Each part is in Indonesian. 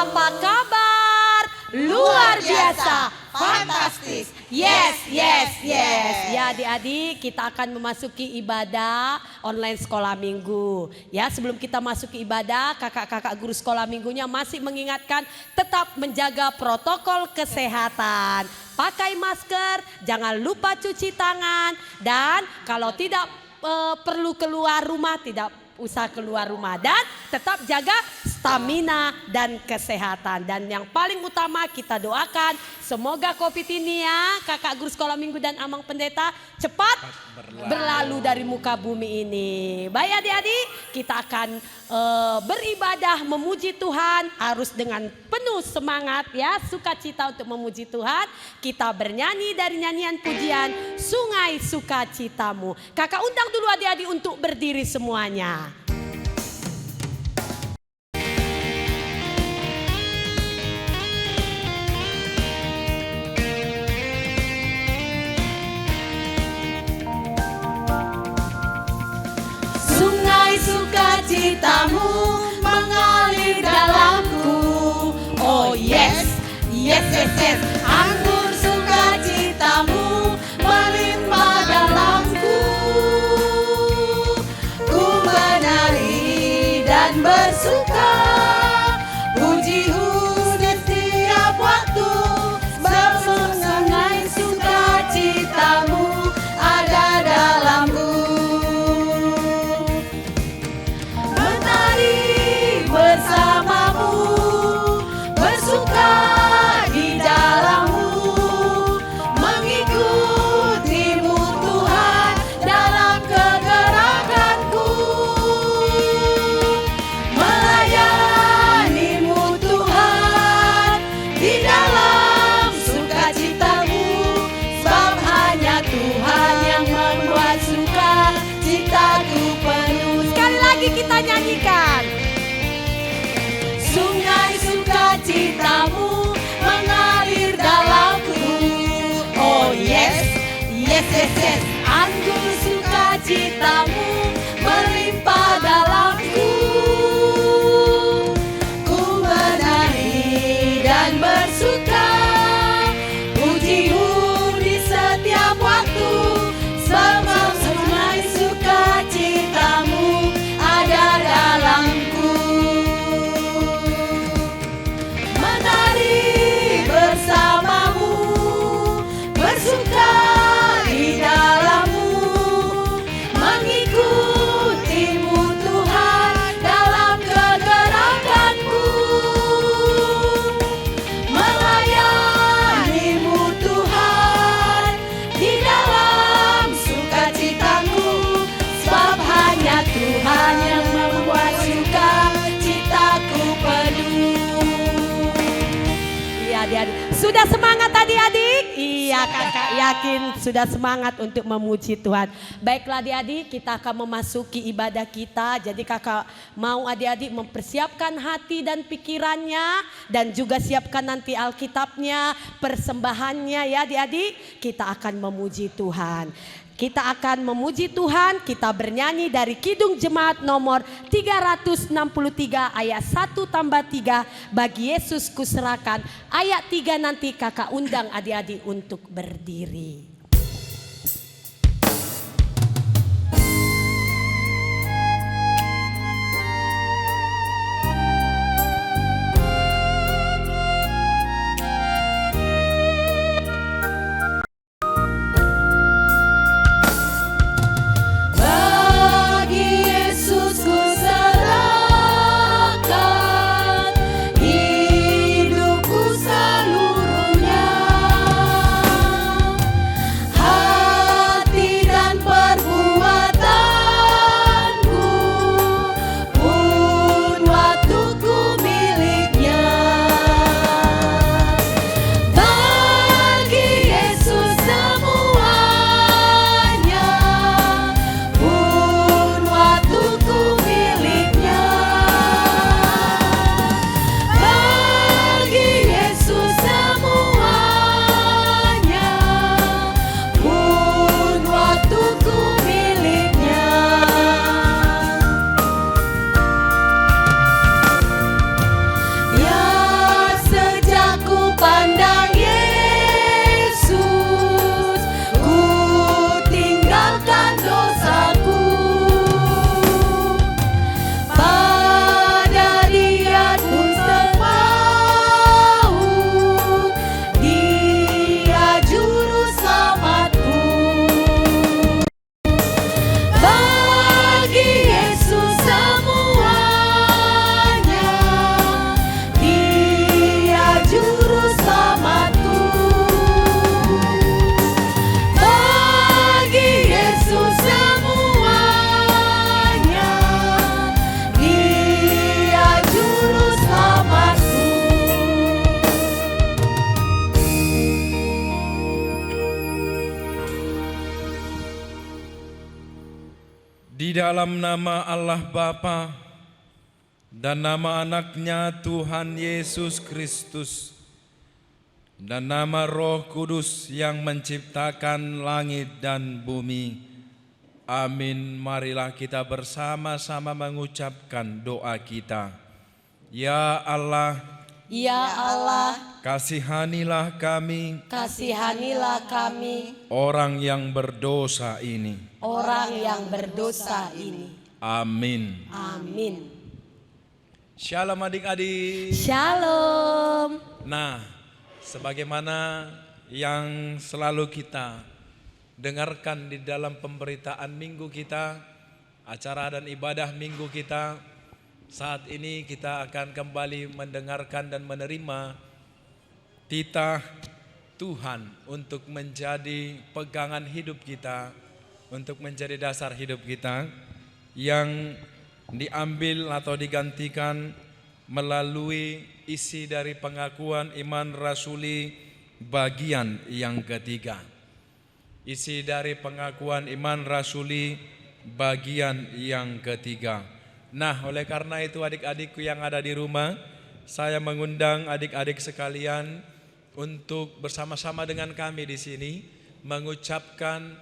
Apa kabar? Luar biasa, fantastis. Yes, yes, yes. Ya adik-adik, kita akan memasuki ibadah online sekolah minggu. Ya, sebelum kita masuk ke ibadah, kakak-kakak guru sekolah minggunya masih mengingatkan tetap menjaga protokol kesehatan. Pakai masker, jangan lupa cuci tangan, dan kalau tidak perlu keluar rumah, tidak usah keluar rumah, dan tetap jaga stamina dan kesehatan. Dan yang paling utama kita doakan semoga COVID ini ya kakak guru sekolah minggu dan Amang Pendeta cepat berlalu dari muka bumi ini. Baik adik-adik, kita akan beribadah memuji Tuhan harus dengan penuh semangat ya, sukacita untuk memuji Tuhan. Kita bernyanyi dari nyanyian pujian Sungai Sukacitamu. Kakak undang dulu adik-adik untuk berdiri semuanya. Sukacitamu mengalir dalamku. Oh yes, yes, yes, yes. Anggur sukacitamu melimpah dalamku. Ku menari dan bersuka, pujimu di setiap waktu. Sungai sukacitamu ada dalamku. Bersamamu, bersuka di dalammu, mengikutimu Tuhan dalam kegerakanku, melayanimu Tuhan di dalam sukacitamu, sebab hanya Tuhan yang membuat sukacitaku penuh. Sekali lagi kita nyanyikan. Sungai sukacitamu mengalir dalamku. Oh yes, yes, yes, yes. Anggur sukacitamu melimpah dalamku. Ku menari dan bersuka, pujimu di setiap waktu. Sebab sungai sukacitamu ada dalamku. Bersamamu, bersuka di dalammu, mengikutimu Tuhan dalam kegerakanku, melayanimu Tuhan di dalam sukacitaku, sebab hanya Tuhan yang membuat sukacitaku penuh. Adik-adik. Sudah semangat adik-adik? Iya kakak yakin sudah semangat untuk memuji Tuhan. Baiklah adik-adik, kita akan memasuki ibadah kita. Jadi kakak mau adik-adik mempersiapkan hati dan pikirannya, dan juga siapkan nanti Alkitabnya, persembahannya ya adik-adik. Kita akan memuji Tuhan. Kita akan memuji Tuhan, kita bernyanyi dari Kidung Jemaat nomor 363 ayat 1+3, bagi Yesus kuserahkan. Ayat 3 nanti kakak undang adik-adik untuk berdiri. Di dalam nama Allah Bapa dan nama anaknya Tuhan Yesus Kristus dan nama Roh Kudus yang menciptakan langit dan bumi. Amin. Marilah kita bersama-sama mengucapkan doa kita. Ya Allah, Ya Allah, kasihanilah kami, kasihanilah kami, orang yang berdosa ini. orang yang berdosa ini. Amin. Amin. Shalom adik-adik. Shalom. Nah, sebagaimana yang selalu kita dengarkan di dalam pemberitaan minggu kita, acara dan ibadah minggu kita, saat ini kita akan kembali mendengarkan dan menerima titah Tuhan untuk menjadi pegangan hidup kita, untuk menjadi dasar hidup kita, yang diambil atau digantikan melalui isi dari pengakuan iman rasuli bagian yang ketiga. Isi dari pengakuan iman rasuli bagian yang ketiga. Nah, oleh karena itu adik-adikku yang ada di rumah, saya mengundang adik-adik sekalian untuk bersama-sama dengan kami di sini mengucapkan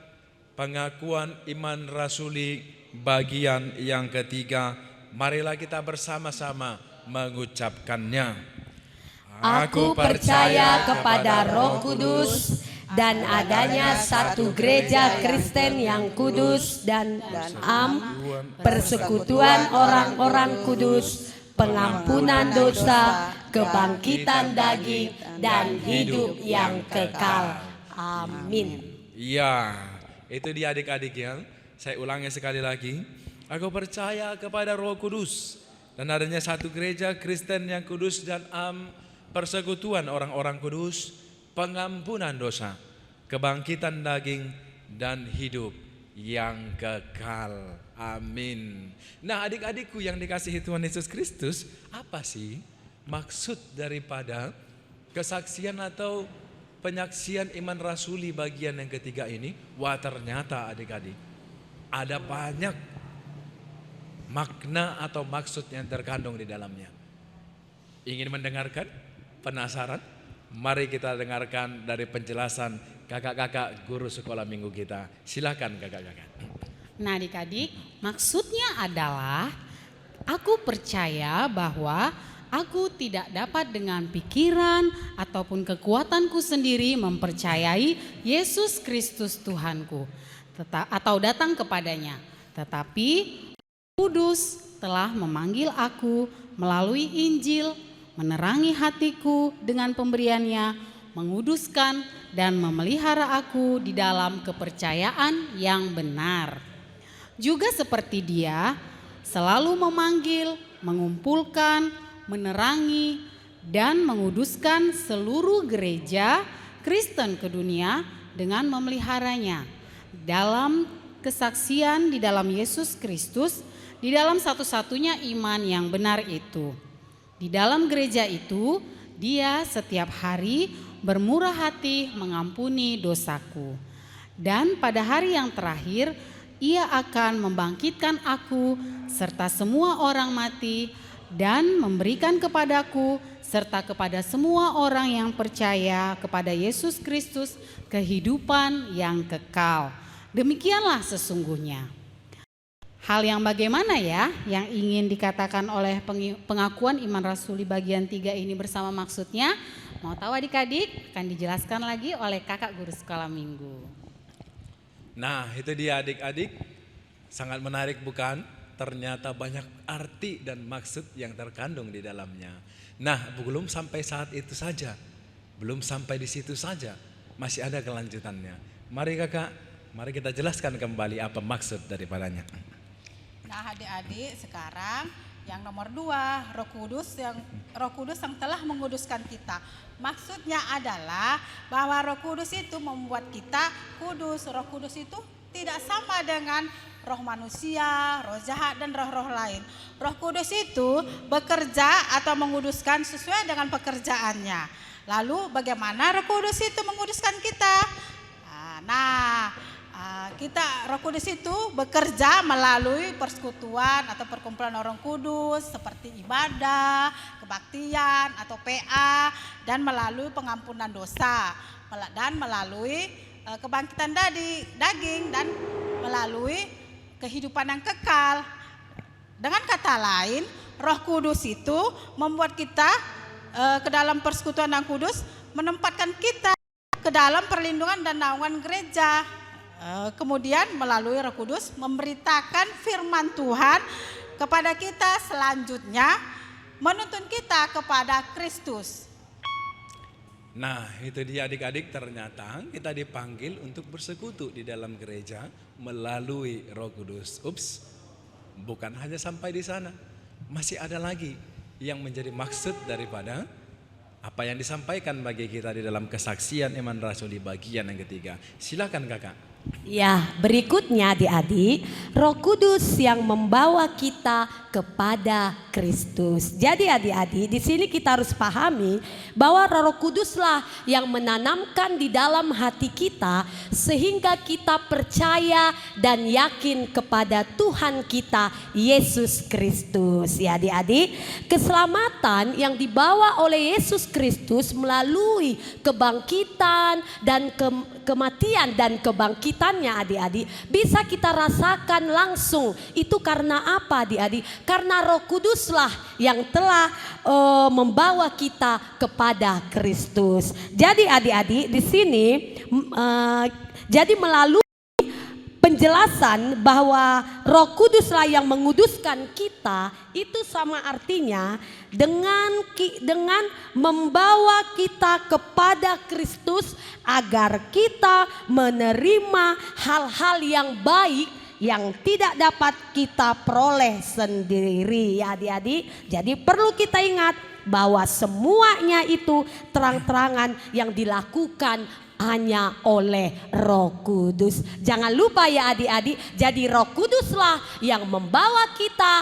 pengakuan iman rasuli bagian yang ketiga. Marilah kita bersama-sama mengucapkannya. Aku percaya kepada Roh Kudus dan adanya satu gereja Kristen yang kudus dan persekutuan orang-orang kudus, pengampunan dosa, kebangkitan daging, dan hidup yang kekal. Amin. Ya, itu dia adik-adik yang saya ulangi sekali lagi. Aku percaya kepada Roh Kudus dan adanya satu gereja Kristen yang kudus dan persekutuan orang-orang kudus, pengampunan dosa, kebangkitan daging, dan hidup yang kekal. Amin. Nah, adik-adikku yang dikasihi Tuhan Yesus Kristus, apa sih maksud daripada kesaksian atau penyaksian iman rasuli bagian yang ketiga ini? Wah, ternyata adik-adik ada banyak makna atau maksud yang terkandung di dalamnya. Ingin mendengarkan? Penasaran? Mari kita dengarkan dari penjelasan kakak-kakak guru sekolah minggu kita. Silakan kakak-kakak. Nah adik-adik, maksudnya adalah aku percaya bahwa aku tidak dapat dengan pikiran ataupun kekuatanku sendiri mempercayai Yesus Kristus Tuhanku atau datang kepadanya. Tetapi Kudus telah memanggil aku melalui Injil, menerangi hatiku dengan pemberiannya, menguduskan dan memelihara aku di dalam kepercayaan yang benar. Juga seperti Dia, selalu memanggil, mengumpulkan, menerangi, dan menguduskan seluruh gereja Kristen ke dunia dengan memeliharanya dalam kesaksian di dalam Yesus Kristus, di dalam satu-satunya iman yang benar itu. Di dalam gereja itu, Dia setiap hari bermurah hati mengampuni dosaku. Dan pada hari yang terakhir, Ia akan membangkitkan aku serta semua orang mati dan memberikan kepadaku serta kepada semua orang yang percaya kepada Yesus Kristus kehidupan yang kekal. Demikianlah sesungguhnya. Hal yang bagaimana ya yang ingin dikatakan oleh pengakuan iman rasuli bagian 3 ini bersama maksudnya? Mau tahu adik-adik? Akan dijelaskan lagi oleh kakak guru sekolah minggu. Nah, itu dia adik-adik. Sangat menarik bukan? Ternyata banyak arti dan maksud yang terkandung di dalamnya. Nah, belum sampai saat itu saja. Belum sampai di situ saja. Masih ada kelanjutannya. Mari kakak, mari kita jelaskan kembali apa maksud daripadanya. Nah adik-adik, sekarang yang nomor 2, Roh Kudus yang telah menguduskan kita. Maksudnya adalah bahwa Roh Kudus itu membuat kita kudus. Roh Kudus itu tidak sama dengan roh manusia, roh jahat dan roh-roh lain. Roh Kudus itu bekerja atau menguduskan sesuai dengan pekerjaannya. Lalu bagaimana Roh Kudus itu menguduskan kita? Nah, Roh Kudus itu bekerja melalui persekutuan atau perkumpulan orang kudus seperti ibadah, kebaktian atau PA, dan melalui pengampunan dosa, dan melalui kebangkitan daging, dan melalui kehidupan yang kekal. Dengan kata lain, Roh Kudus itu membuat kita ke dalam persekutuan yang kudus, menempatkan kita ke dalam perlindungan dan naungan gereja. Kemudian melalui Roh Kudus memberitakan firman Tuhan kepada kita, selanjutnya menuntun kita kepada Kristus. Nah, itu dia adik-adik, ternyata kita dipanggil untuk bersekutu di dalam gereja melalui Roh Kudus. Ups, bukan hanya sampai di sana, masih ada lagi yang menjadi maksud daripada apa yang disampaikan bagi kita di dalam kesaksian iman rasuli bagian yang ketiga. Silakan kakak. Ya, berikutnya adik-adik, Roh Kudus yang membawa kita kepada Kristus. Jadi adik-adik, di sini kita harus pahami bahwa Roh Kuduslah yang menanamkan di dalam hati kita sehingga kita percaya dan yakin kepada Tuhan kita Yesus Kristus. Ya adik-adik, keselamatan yang dibawa oleh Yesus Kristus melalui kebangkitan dan kematian dan kebangkitannya adik-adik bisa kita rasakan langsung. Itu karena apa adik-adik? Karena Roh Kuduslah yang telah membawa kita kepada Kristus. Jadi adik-adik di sini jadi melalui penjelasan bahwa Roh Kuduslah yang menguduskan kita, itu sama artinya dengan membawa kita kepada Kristus agar kita menerima hal-hal yang baik yang tidak dapat kita peroleh sendiri ya adik-adik. Jadi perlu kita ingat bahwa semuanya itu terang-terangan yang dilakukan hanya oleh Roh Kudus. Jangan lupa ya adik-adik, jadi Roh Kuduslah yang membawa kita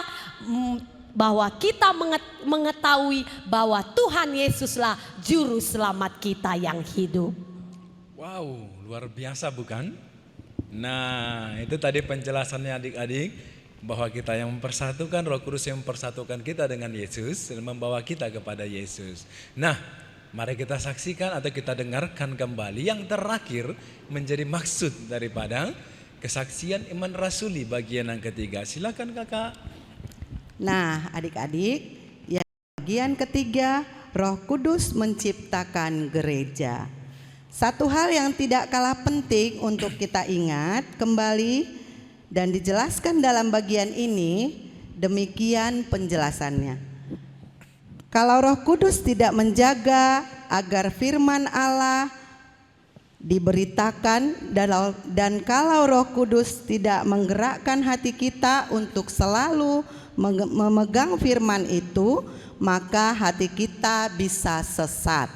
bahwa kita mengetahui bahwa Tuhan Yesuslah juru selamat kita yang hidup. Wow, luar biasa bukan? Nah, itu tadi penjelasannya adik-adik, bahwa kita yang mempersatukan, Roh Kudus yang mempersatukan kita dengan Yesus dan membawa kita kepada Yesus. Nah, mari kita saksikan atau kita dengarkan kembali yang terakhir menjadi maksud daripada kesaksian iman rasuli bagian yang ketiga. Silakan kakak. Nah adik-adik, yang bagian ketiga, Roh Kudus menciptakan gereja. Satu hal yang tidak kalah penting untuk kita ingat kembali dan dijelaskan dalam bagian ini, demikian penjelasannya. Kalau Roh Kudus tidak menjaga agar firman Allah diberitakan dan kalau Roh Kudus tidak menggerakkan hati kita untuk selalu memegang firman itu, maka hati kita bisa sesat.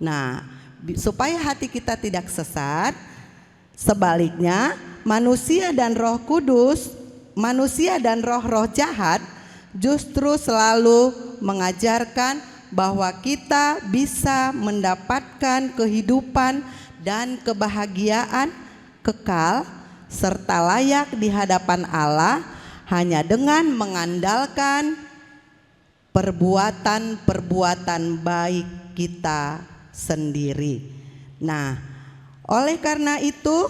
Nah, supaya hati kita tidak sesat, sebaliknya manusia dan Roh Kudus, manusia dan roh-roh jahat justru selalu mengajarkan bahwa kita bisa mendapatkan kehidupan dan kebahagiaan kekal serta layak di hadapan Allah hanya dengan mengandalkan perbuatan-perbuatan baik kita sendiri. Nah, oleh karena itu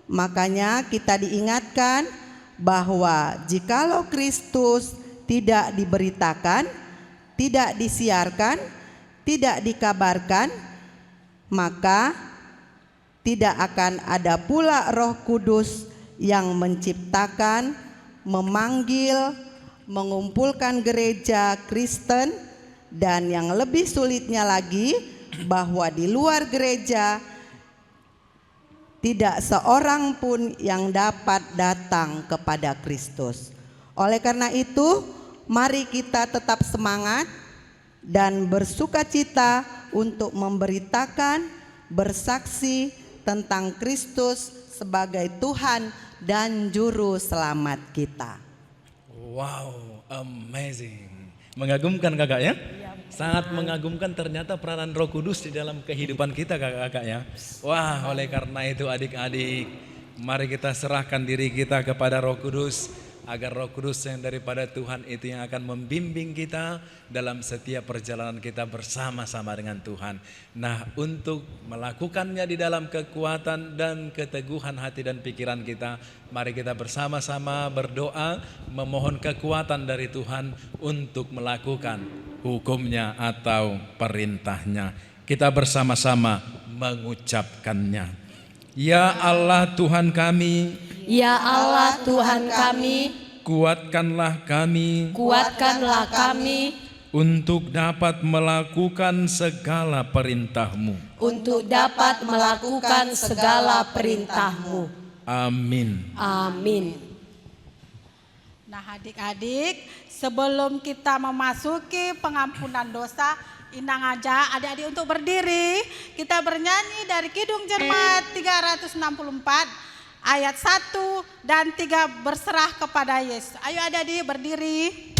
makanya kita diingatkan bahwa jikalau Kristus tidak diberitakan, tidak disiarkan, tidak dikabarkan, maka tidak akan ada pula Roh Kudus yang menciptakan, memanggil, mengumpulkan gereja Kristen, dan yang lebih sulitnya lagi bahwa di luar gereja tidak seorang pun yang dapat datang kepada Kristus. Oleh karena itu, mari kita tetap semangat dan bersukacita untuk memberitakan, bersaksi tentang Kristus sebagai Tuhan dan Juru Selamat kita. Wow, amazing. Mengagumkan kakak ya? Sangat mengagumkan ternyata peranan Roh Kudus di dalam kehidupan kita kakak-kakak ya. Wah, oleh karena itu adik-adik, Mari kita serahkan diri kita kepada Roh Kudus, agar Roh Kudus yang daripada Tuhan itu yang akan membimbing kita dalam setiap perjalanan kita bersama-sama dengan Tuhan. Nah, untuk melakukannya di dalam kekuatan dan keteguhan hati dan pikiran kita, mari kita bersama-sama berdoa memohon kekuatan dari Tuhan untuk melakukan hukumnya atau perintahnya. Kita bersama-sama mengucapkannya. Ya Allah Tuhan kami, Ya Allah Tuhan kami, kuatkanlah kami kuatkanlah kami untuk dapat melakukan segala perintah-Mu. untuk dapat melakukan segala perintah-Mu. Amin. Amin. Nah adik-adik, sebelum kita memasuki pengampunan dosa, Inang aja adik-adik untuk berdiri. Kita bernyanyi dari Kidung Jermat 364 ayat 1 dan 3, berserah kepada Yesus. Ayo adik-adik berdiri.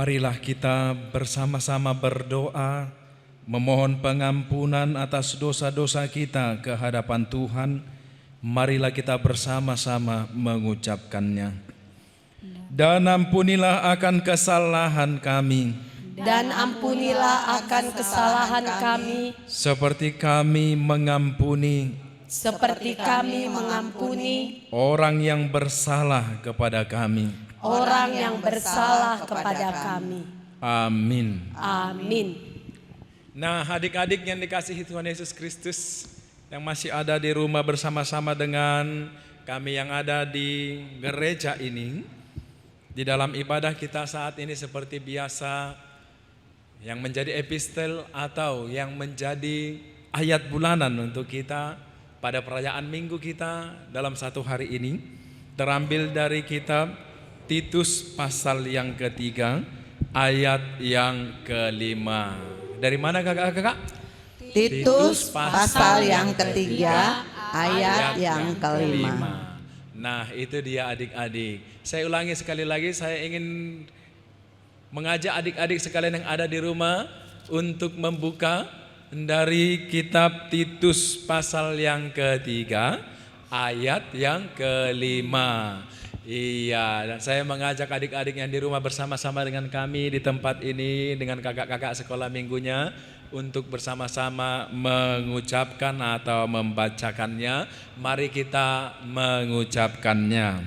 Marilah kita bersama-sama berdoa, memohon pengampunan atas dosa-dosa kita ke hadapan Tuhan. Marilah kita bersama-sama mengucapkannya. Dan ampunilah akan kesalahan kami, Dan ampunilah akan kesalahan kami, seperti kami mengampuni seperti kami mengampuni orang yang bersalah kepada kami. orang yang bersalah kepada kami. Amin. Amin. Nah, adik-adik yang dikasihi Tuhan Yesus Kristus, yang masih ada di rumah bersama-sama dengan kami yang ada di gereja ini, di dalam ibadah kita saat ini seperti biasa, yang menjadi epistel atau yang menjadi ayat bulanan untuk kita pada perayaan minggu kita dalam satu hari ini, terambil dari kitab Titus pasal yang ketiga ayat yang kelima. Dari mana kakak-kakak? Titus pasal yang ketiga ayat yang kelima. Nah, itu dia adik-adik. Saya ulangi sekali lagi, saya ingin mengajak adik-adik sekalian yang ada di rumah untuk membuka dari kitab Titus pasal yang ketiga ayat yang kelima. Iya, dan saya mengajak adik-adik yang di rumah bersama-sama dengan kami di tempat ini, dengan kakak-kakak sekolah minggunya, untuk bersama-sama mengucapkan atau membacakannya. Mari kita mengucapkannya.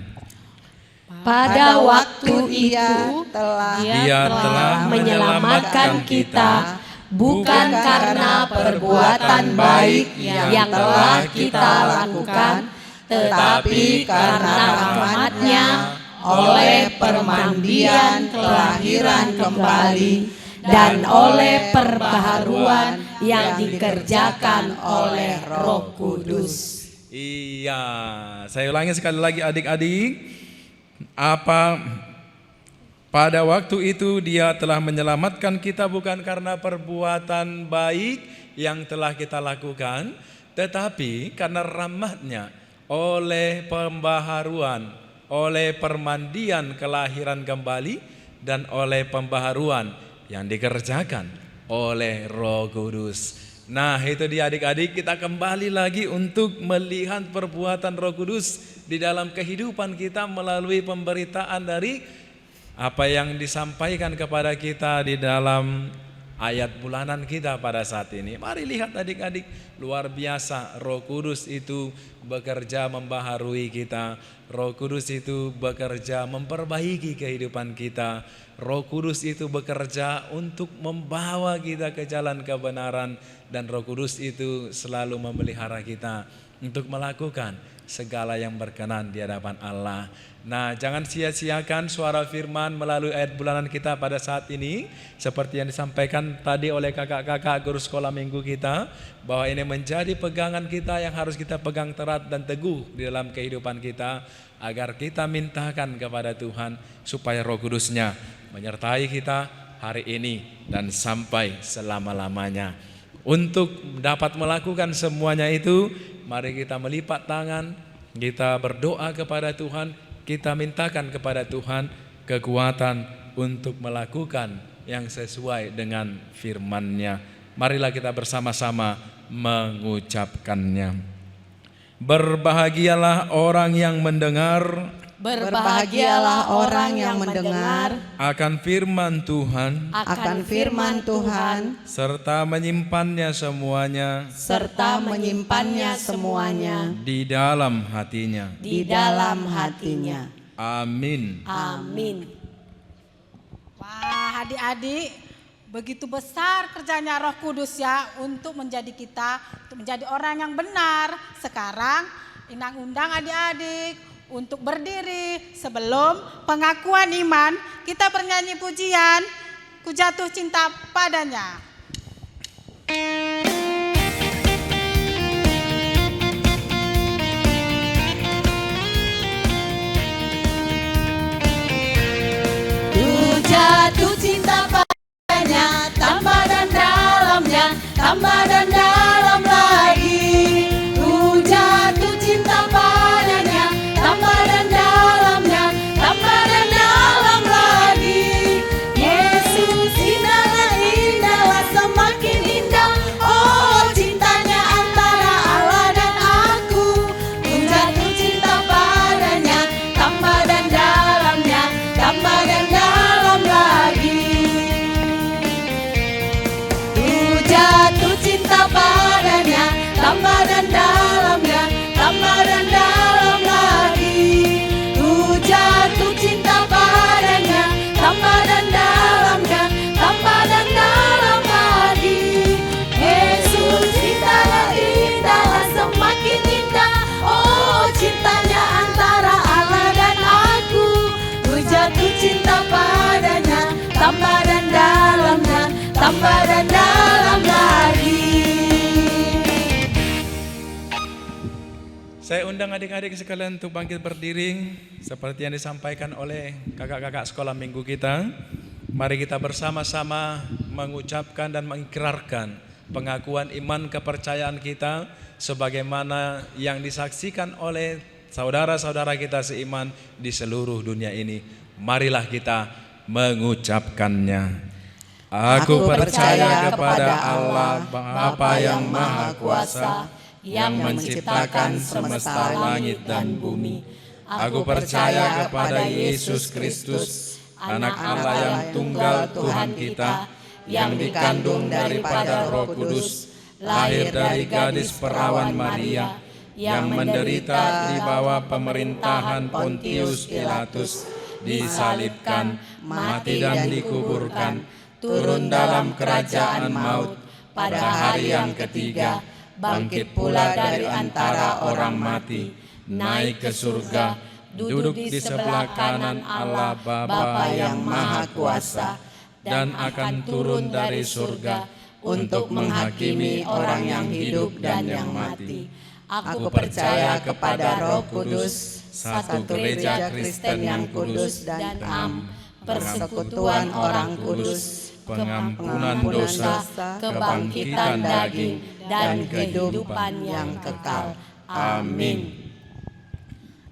Pada waktu Ia itu telah Dia telah menyelamatkan kita, bukan karena perbuatan baik yang telah kita lakukan, tetapi karena rahmat-Nya oleh permandian kelahiran kembali dan oleh perbaharuan yang dikerjakan oleh Roh Kudus. Iya, saya ulangi sekali lagi adik-adik. Pada waktu itu Dia telah menyelamatkan kita bukan karena perbuatan baik yang telah kita lakukan, tetapi karena rahmat-Nya oleh pembaharuan, oleh permandian kelahiran kembali dan oleh pembaharuan yang dikerjakan oleh Roh Kudus. Nah, itu dia adik-adik, kita kembali lagi untuk melihat perbuatan Roh Kudus di dalam kehidupan kita melalui pemberitaan dari apa yang disampaikan kepada kita di dalam ayat bulanan kita pada saat ini. Mari lihat adik-adik, luar biasa Roh Kudus itu bekerja membaharui kita. Roh Kudus itu bekerja memperbaiki kehidupan kita. Roh Kudus itu bekerja untuk membawa kita ke jalan kebenaran. Dan Roh Kudus itu selalu memelihara kita untuk melakukan segala yang berkenan di hadapan Allah. Nah, jangan sia-siakan suara firman melalui ayat bulanan kita pada saat ini. Seperti yang disampaikan tadi oleh kakak-kakak guru sekolah minggu kita, bahwa ini menjadi pegangan kita yang harus kita pegang erat dan teguh di dalam kehidupan kita, agar kita mintakan kepada Tuhan supaya Roh Kudus-Nya menyertai kita hari ini dan sampai selama-lamanya. Untuk dapat melakukan semuanya itu, mari kita melipat tangan, kita berdoa kepada Tuhan, kita mintakan kepada Tuhan kekuatan untuk melakukan yang sesuai dengan firman-Nya. Marilah kita bersama-sama mengucapkannya. Berbahagialah orang yang mendengar, Berbahagialah orang yang mendengar akan firman Tuhan, serta menyimpannya semuanya serta menyimpannya semuanya di dalam hatinya. di dalam hatinya. Amin. Amin. Wah, adik-adik, begitu besar kerjanya Roh Kudus ya untuk menjadi kita, untuk menjadi orang yang benar. Sekarang Inang undang adik-adik untuk berdiri sebelum pengakuan iman. Kita bernyanyi pujian Ku Jatuh Cinta Padanya. Ku jatuh cinta padanya, tambah dan dalamnya, tambah dan dalam lagi. Ku jatuh cinta padanya, tambah dan dalamnya, tambah dan dalam lagi. Yesus indahlah, indahlah, semakin indah. Oh, cintanya antara Allah dan aku. Ku jatuh cinta padanya, tambah dan dalamnya, tambah dan dalam lagi. Ku jatuh cinta padanya, tambah dan dalamnya, tambah dan dalam lagi. Ku jatuh cinta padanya, tambah dan dalamnya, tambah dan dalam lagi. Yesus indahlah, indahlah, semakin indah. Oh, cintanya antara Allah dan aku. Ku jatuh cinta padanya, tambah dan dalamnya, tambah dan dalam lagi. Saya undang adik-adik sekalian untuk bangkit berdiri seperti yang disampaikan oleh kakak-kakak sekolah minggu kita. Mari kita bersama-sama mengucapkan dan mengikrarkan pengakuan iman kepercayaan kita sebagaimana yang disaksikan oleh saudara-saudara kita seiman di seluruh dunia ini. Marilah kita mengucapkannya. Aku percaya kepada Allah Bapa yang Maha Kuasa, yang menciptakan semesta langit dan bumi. Aku percaya kepada Yesus Kristus, Anak Allah yang tunggal Tuhan kita, yang dikandung daripada Roh Kudus, lahir dari gadis perawan Maria, yang menderita di bawah pemerintahan Pontius Pilatus, disalibkan, mati dan dikuburkan, turun dalam kerajaan maut, pada hari yang ketiga, bangkit pula dari antara orang mati, naik ke surga, duduk di sebelah kanan Allah Bapa yang Maha Kuasa, dan akan turun dari surga untuk menghakimi orang yang hidup dan yang mati. Aku percaya kepada Roh Kudus, satu gereja Kristen yang kudus dan am, persekutuan orang kudus, pengampunan dosa, kebangkitan daging, dan kehidupan yang kekal. Amin.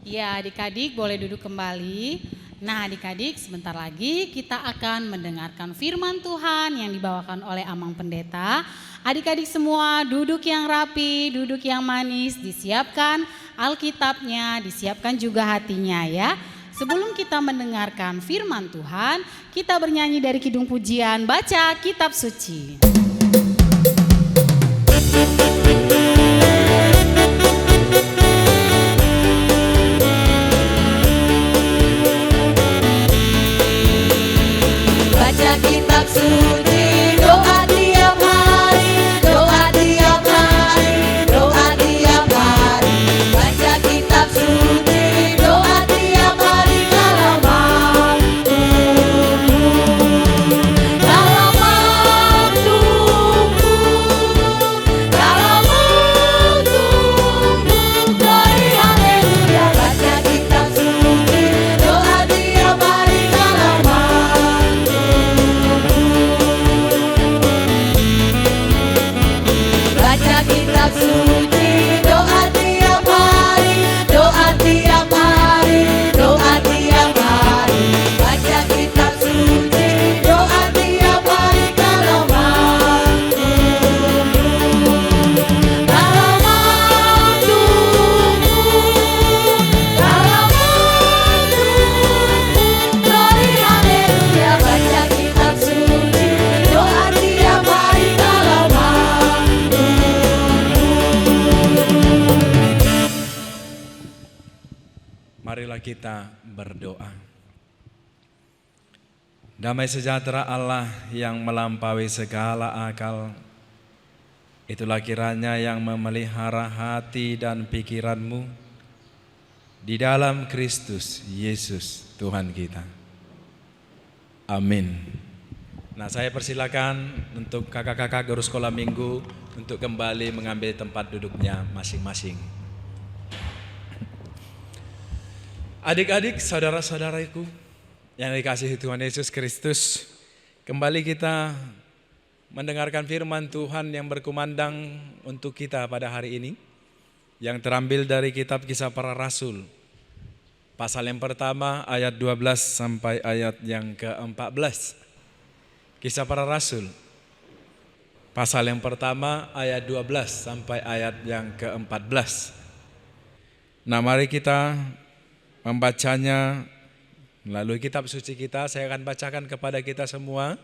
Ya, adik-adik boleh duduk kembali. Nah, adik-adik sebentar lagi kita akan mendengarkan firman Tuhan yang dibawakan oleh Amang Pendeta. Adik-adik semua duduk yang rapi, duduk yang manis, disiapkan Alkitabnya, disiapkan juga hatinya ya. Sebelum kita mendengarkan firman Tuhan, kita bernyanyi dari Kidung Pujian, baca kitab suci. Baca kitab suci, doa tiap hari, doa tiap hari, doa tiap hari. Baca kitab suci, doa tiap hari kalau mampu. Kalau mampu, kalau mampu, glory haleluya. Baca kitab suci, doa tiap hari kalau mampu. Baca kitab suci, doa tiap hari, doa tiap hari, doa tiap hari. Baca kitab suci, doa tiap hari kalau mampu. Kalau mampu, kalau mampu, glory haleluya. Baca kitab suci, doa tiap hari kalau mampu. Marilah kita berdoa. Damai sejahtera Allah yang melampaui segala akal, itulah kiranya yang memelihara hati dan pikiranmu di dalam Kristus Yesus Tuhan kita. Amin. Nah, saya persilakan untuk kakak-kakak guru sekolah minggu untuk kembali mengambil tempat duduknya masing-masing. Adik-adik, saudara-saudaraku yang dikasihi Tuhan Yesus Kristus, kembali kita mendengarkan firman Tuhan yang berkumandang untuk kita pada hari ini, yang terambil dari kitab Kisah Para Rasul, pasal yang pertama ayat 12 sampai ayat yang ke-14. Kisah Para Rasul, pasal yang pertama ayat 12 sampai ayat yang ke-14. Nah, mari kita membacanya melalui kitab suci kita. Saya akan bacakan kepada kita semua.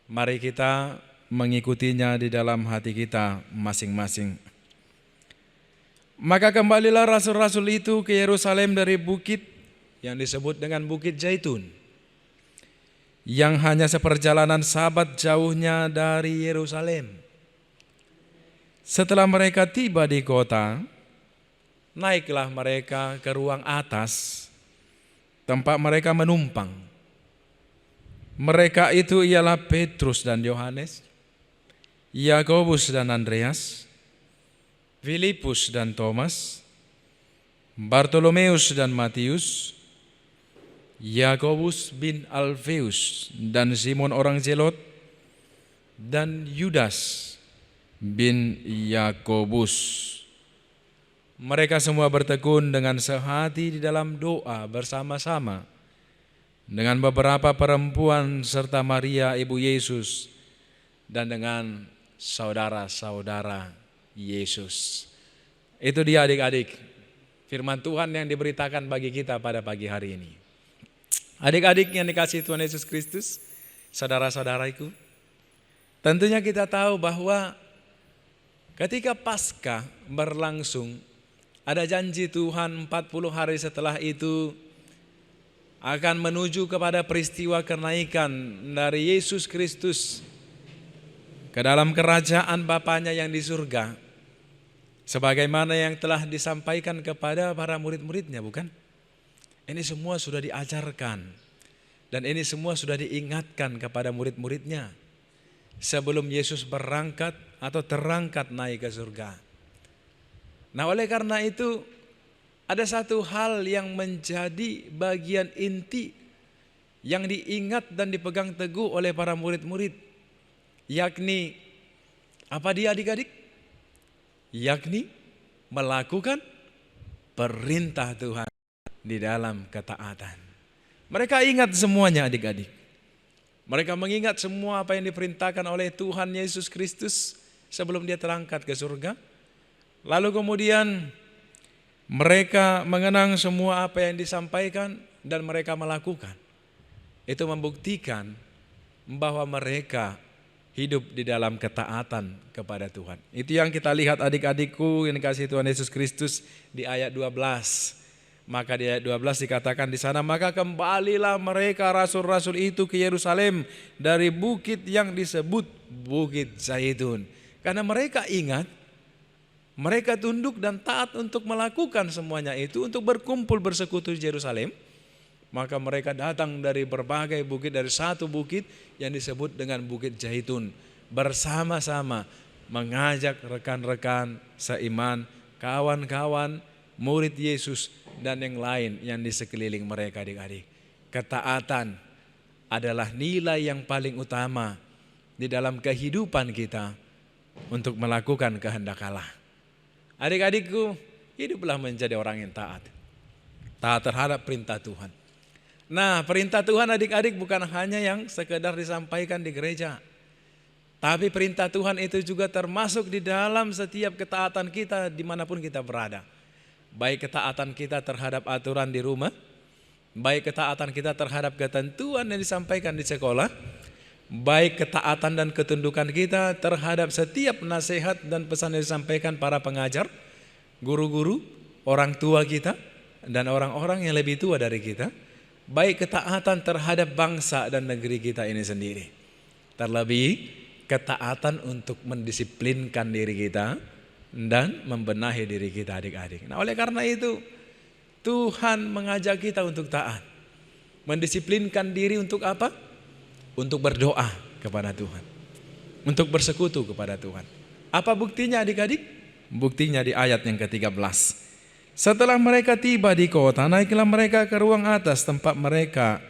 Mari kita mengikutinya di dalam hati kita masing-masing. Maka kembalilah rasul-rasul itu ke Yerusalem dari bukit yang disebut dengan Bukit Zaitun, yang hanya seperjalanan sabat jauhnya dari Yerusalem. Setelah mereka tiba di kota, naiklah mereka ke ruang atas, tempat mereka menumpang. Mereka itu ialah Petrus dan Yohanes, Yakobus dan Andreas, Filipus dan Thomas, Bartolomeus dan Matius, Yakobus bin Alfeus dan Simon orang Zelot, dan Yudas bin Yakobus. Mereka semua bertekun dengan sehati di dalam doa bersama-sama dengan beberapa perempuan serta Maria ibu Yesus dan dengan saudara-saudara Yesus. Itu dia adik-adik, firman Tuhan yang diberitakan bagi kita pada pagi hari ini. Adik-adik yang dikasihi Tuhan Yesus Kristus, saudara-saudaraku, tentunya kita tahu bahwa ketika Paskah berlangsung ada janji Tuhan 40 hari setelah itu akan menuju kepada peristiwa kenaikan dari Yesus Kristus ke dalam kerajaan Bapanya yang di surga. Sebagaimana yang telah disampaikan kepada para murid-muridnya, bukan? Ini semua sudah diajarkan dan ini semua sudah diingatkan kepada murid-muridnya sebelum Yesus berangkat atau terangkat naik ke surga. Nah, oleh karena itu ada satu hal yang menjadi bagian inti yang diingat dan dipegang teguh oleh para murid-murid, yakni apa dia adik-adik? Yakni melakukan perintah Tuhan di dalam ketaatan. Mereka ingat semuanya adik-adik. Mereka mengingat semua apa yang diperintahkan oleh Tuhan Yesus Kristus sebelum dia terangkat ke surga. Lalu kemudian mereka mengenang semua apa yang disampaikan dan mereka melakukan. Itu membuktikan bahwa mereka hidup di dalam ketaatan kepada Tuhan. Itu yang kita lihat adik-adikku yang dikasihi Tuhan Yesus Kristus di ayat 12. Maka di ayat 12 dikatakan di sana, maka kembalilah mereka rasul-rasul itu ke Yerusalem dari bukit yang disebut Bukit Zaitun. Karena mereka ingat, mereka tunduk dan taat untuk melakukan semuanya itu, untuk berkumpul bersekutu di Yerusalem. Maka mereka datang dari berbagai bukit, dari satu bukit yang disebut dengan Bukit Zaitun, bersama-sama mengajak rekan-rekan seiman, kawan-kawan, murid Yesus dan yang lain yang di sekeliling mereka adik-adik. Ketaatan adalah nilai yang paling utama di dalam kehidupan kita untuk melakukan kehendak Allah. Adik-adikku, hiduplah menjadi orang yang taat. Taat terhadap perintah Tuhan. Nah, perintah Tuhan adik-adik bukan hanya yang sekedar disampaikan di gereja. Tapi perintah Tuhan itu juga termasuk di dalam setiap ketaatan kita dimanapun kita berada. Baik ketaatan kita terhadap aturan di rumah, baik ketaatan kita terhadap ketentuan yang disampaikan di sekolah, baik ketaatan dan ketundukan kita terhadap setiap nasihat dan pesan yang disampaikan para pengajar, guru-guru, orang tua kita, dan orang-orang yang lebih tua dari kita, baik ketaatan terhadap bangsa dan negeri kita ini sendiri. Terlebih ketaatan untuk mendisiplinkan diri kita dan membenahi diri kita adik-adik. Nah, oleh karena itu Tuhan mengajak kita untuk taat. Mendisiplinkan diri untuk apa? Untuk berdoa kepada Tuhan. Untuk bersekutu kepada Tuhan. Apa buktinya adik-adik? Buktinya di ayat yang ke-13. Setelah mereka tiba di kota, naiklah mereka ke ruang atas tempat mereka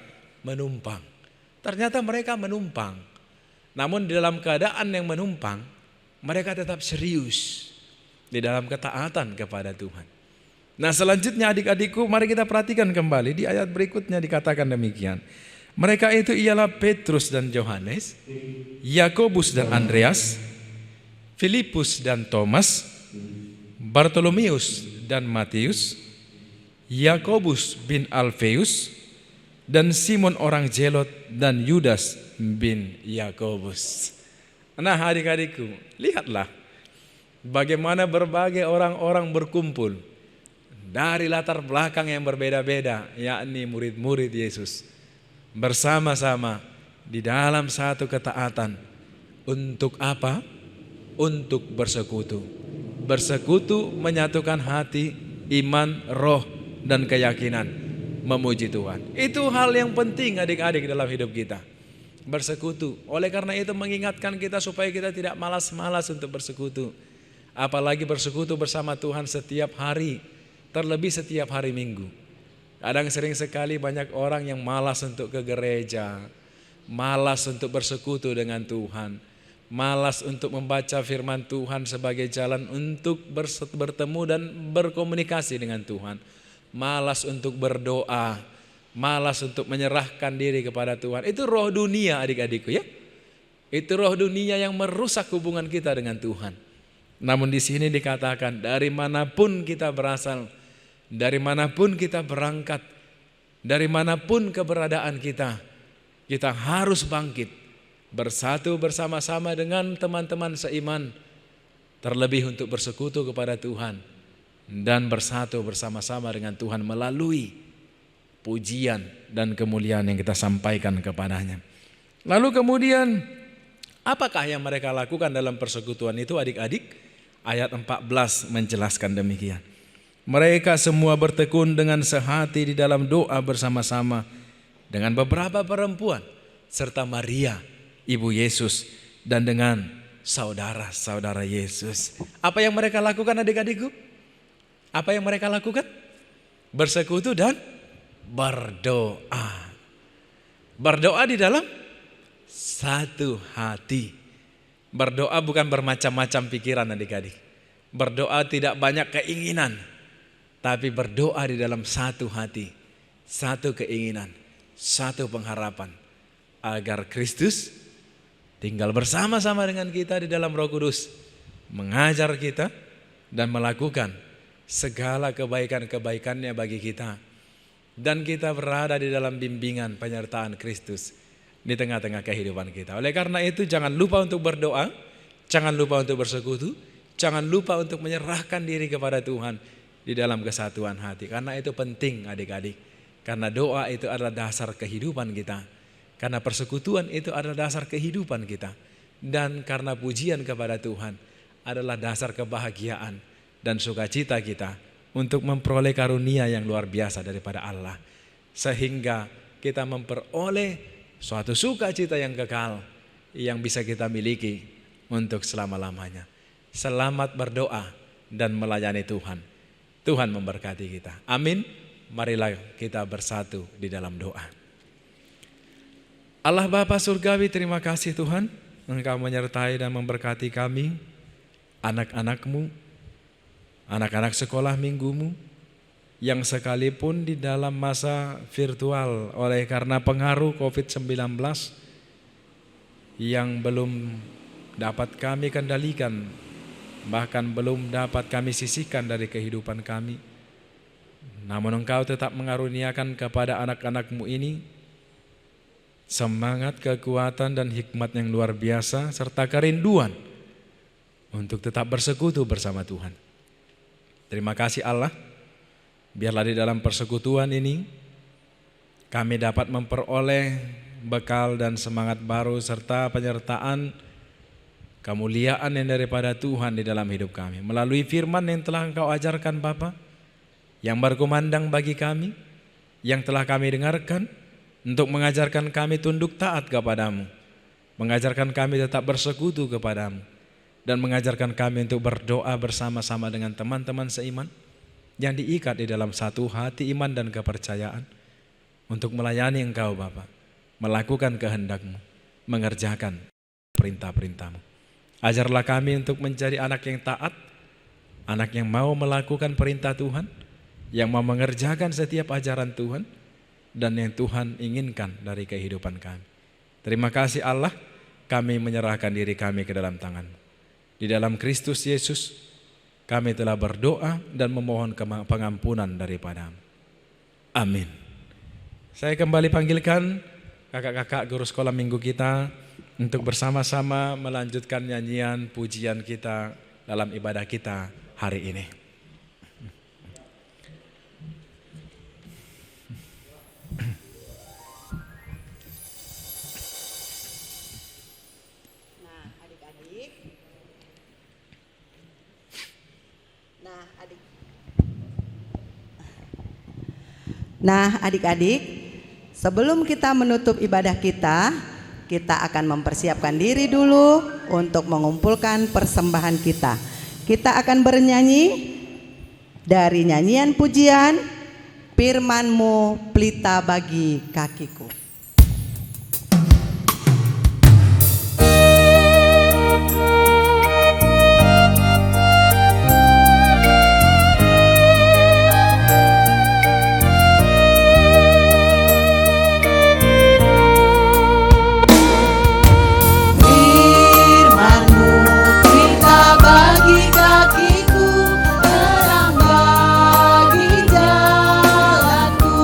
menumpang. Ternyata mereka menumpang. Namun di dalam keadaan yang menumpang, mereka tetap serius di dalam ketaatan kepada Tuhan. Nah, selanjutnya adik-adikku, mari kita perhatikan kembali di ayat berikutnya dikatakan demikian. Mereka itu ialah Petrus dan Yohanes, Yakobus dan Andreas, Filipus dan Thomas, Bartolomeus dan Matius, Yakobus bin Alfeus, dan Simon orang Zelot dan Yudas bin Yakobus. Nah, adik-adikku, lihatlah bagaimana berbagai orang-orang berkumpul dari latar belakang yang berbeda-beda, yakni murid-murid Yesus, bersama-sama di dalam satu ketaatan. Untuk apa? Untuk bersekutu. Bersekutu menyatukan hati, iman, roh, dan keyakinan memuji Tuhan. Itu hal yang penting adik-adik dalam hidup kita. Bersekutu. Oleh karena itu mengingatkan kita supaya kita tidak malas-malas untuk bersekutu. Apalagi bersekutu bersama Tuhan setiap hari, terlebih setiap hari Minggu. Kadang sering sekali banyak orang yang malas untuk ke gereja, malas untuk bersekutu dengan Tuhan, malas untuk membaca firman Tuhan sebagai jalan untuk bertemu dan berkomunikasi dengan Tuhan, malas untuk berdoa, malas untuk menyerahkan diri kepada Tuhan. Itu roh dunia adik-adikku ya. Itu roh dunia yang merusak hubungan kita dengan Tuhan. Namun di sini dikatakan dari manapun kita berasal, dari manapun kita berangkat, dari manapun keberadaan kita, kita harus bangkit, bersatu bersama-sama dengan teman-teman seiman, terlebih untuk bersekutu kepada Tuhan dan bersatu bersama-sama dengan Tuhan melalui pujian dan kemuliaan yang kita sampaikan kepadanya. Lalu kemudian apakah yang mereka lakukan dalam persekutuan itu adik-adik? Ayat 14 menjelaskan demikian. Mereka semua bertekun dengan sehati di dalam doa bersama-sama dengan beberapa perempuan serta Maria ibu Yesus dan dengan saudara-saudara Yesus. Apa yang mereka lakukan adik-adikku? Apa yang mereka lakukan? Bersekutu dan berdoa. Berdoa di dalam satu hati. Berdoa bukan bermacam-macam pikiran adik-adik. Berdoa tidak banyak keinginan, tapi berdoa di dalam satu hati, satu keinginan, satu pengharapan agar Kristus tinggal bersama-sama dengan kita di dalam Roh Kudus, mengajar kita dan melakukan segala kebaikan-kebaikannya bagi kita, dan kita berada di dalam bimbingan penyertaan Kristus di tengah-tengah kehidupan kita. Oleh karena itu jangan lupa untuk berdoa, jangan lupa untuk bersekutu, jangan lupa untuk menyerahkan diri kepada Tuhan di dalam kesatuan hati. Karena itu penting adik-adik. Karena doa itu adalah dasar kehidupan kita. Karena persekutuan itu adalah dasar kehidupan kita. Dan karena pujian kepada Tuhan adalah dasar kebahagiaan dan sukacita kita untuk memperoleh karunia yang luar biasa daripada Allah. Sehingga kita memperoleh suatu sukacita yang kekal yang bisa kita miliki untuk selama-lamanya. Selamat berdoa dan melayani Tuhan. Tuhan memberkati kita. Amin. Marilah kita bersatu di dalam doa. Allah Bapa Surgawi, terima kasih Tuhan, Engkau menyertai dan memberkati kami, anak-anak-Mu, anak-anak sekolah minggumu, yang sekalipun di dalam masa virtual oleh karena pengaruh COVID-19 yang belum dapat kami kendalikan, bahkan belum dapat kami sisihkan dari kehidupan kami. Namun Engkau tetap mengaruniakan kepada anak-anak-Mu ini semangat, kekuatan dan hikmat yang luar biasa serta kerinduan untuk tetap bersekutu bersama Tuhan. Terima kasih Allah. Biarlah di dalam persekutuan ini kami dapat memperoleh bekal dan semangat baru serta penyertaan kemuliaan yang daripada Tuhan di dalam hidup kami. Melalui firman yang telah Engkau ajarkan Bapa, yang berkumandang bagi kami, yang telah kami dengarkan, untuk mengajarkan kami tunduk taat kepadamu, mengajarkan kami tetap bersekutu kepadamu, dan mengajarkan kami untuk berdoa bersama-sama dengan teman-teman seiman yang diikat di dalam satu hati iman dan kepercayaan untuk melayani Engkau Bapa, melakukan kehendak-Mu, mengerjakan perintah-perintah-Mu. Ajarlah kami untuk menjadi anak yang taat, anak yang mau melakukan perintah Tuhan, yang mau mengerjakan setiap ajaran Tuhan dan yang Tuhan inginkan dari kehidupan kami. Terima kasih Allah, kami menyerahkan diri kami ke dalam tangan-Mu. Di dalam Kristus Yesus kami telah berdoa dan memohon pengampunan daripada-Mu. Amin. Saya kembali panggilkan kakak-kakak guru sekolah minggu kita untuk bersama-sama melanjutkan nyanyian pujian kita dalam ibadah kita hari ini. Nah adik-adik, sebelum kita menutup ibadah kita akan mempersiapkan diri dulu untuk mengumpulkan persembahan kita. Kita akan bernyanyi dari nyanyian pujian Firman-Mu pelita bagi kakiku. Terang bagi jalanku.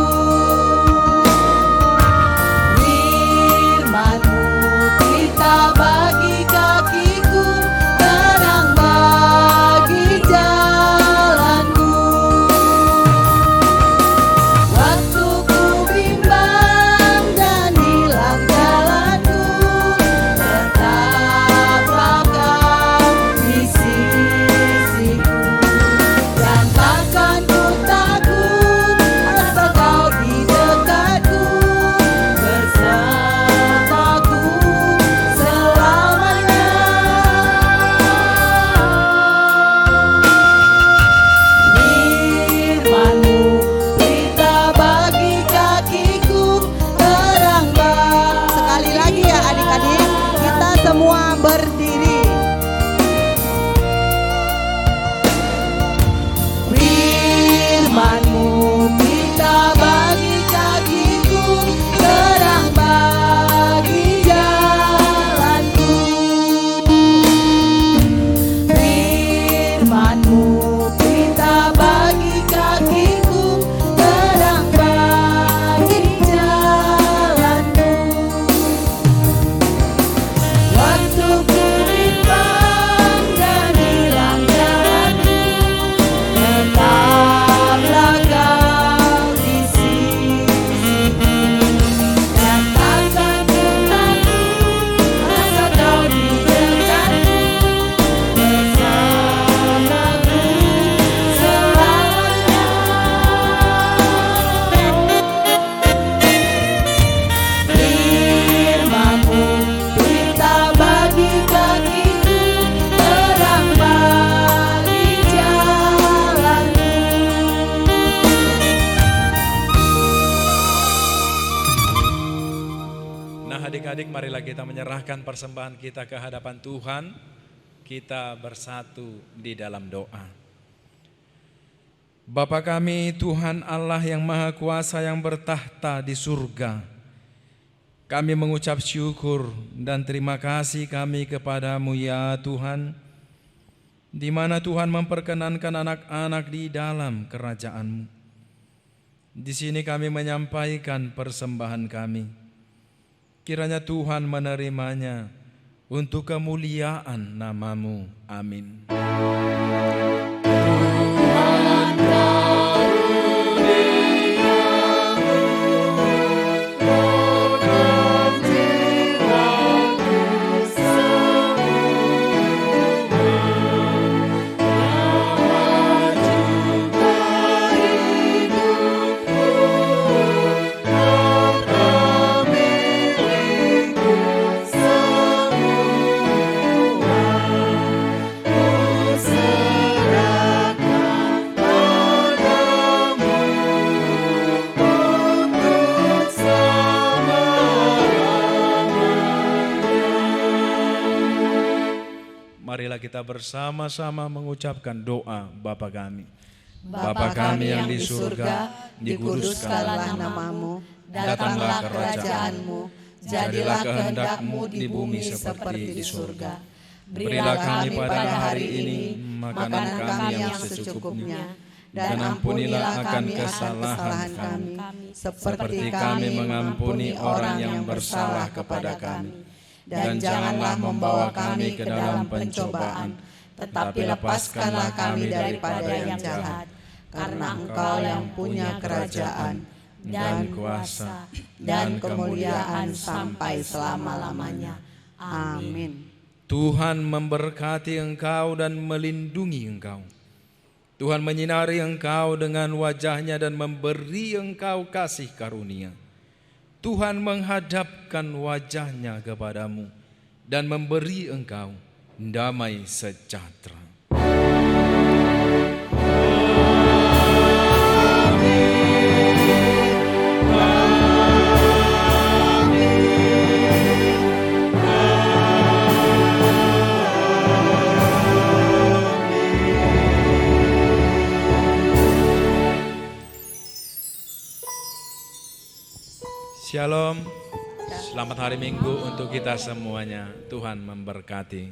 Adik-adik, marilah kita menyerahkan persembahan kita ke hadapan Tuhan. Kita bersatu di dalam doa. Bapa kami, Tuhan Allah yang Maha Kuasa yang bertahta di surga, kami mengucap syukur dan terima kasih kami kepadamu ya Tuhan, di mana Tuhan memperkenankan anak-anak di dalam kerajaan-Mu. Di sini kami menyampaikan persembahan kami. Kiranya Tuhan menerimanya untuk kemuliaan nama-Mu. Amin. Marilah kita bersama-sama mengucapkan doa Bapa kami. Bapa kami yang di surga, dikuduskanlah nama-Mu, datanglah kerajaan-Mu, jadilah kehendak-Mu di bumi seperti di surga. Berilah kami pada hari ini makanan kami yang secukupnya, dan ampunilah akan kesalahan kami, seperti kami mengampuni orang yang bersalah kepada kami. Dan janganlah membawa kami ke dalam pencobaan, tetapi lepaskanlah kami daripada yang jahat. Karena Engkau yang punya kerajaan, dan kuasa, dan kemuliaan sampai selama-lamanya. Amin. Tuhan memberkati engkau dan melindungi engkau. Tuhan menyinari engkau dengan wajah-Nya dan memberi engkau kasih karunia. Tuhan menghadapkan wajah-Nya kepadamu dan memberi engkau damai sejahtera. Shalom, selamat hari Minggu untuk kita semuanya. Tuhan memberkati.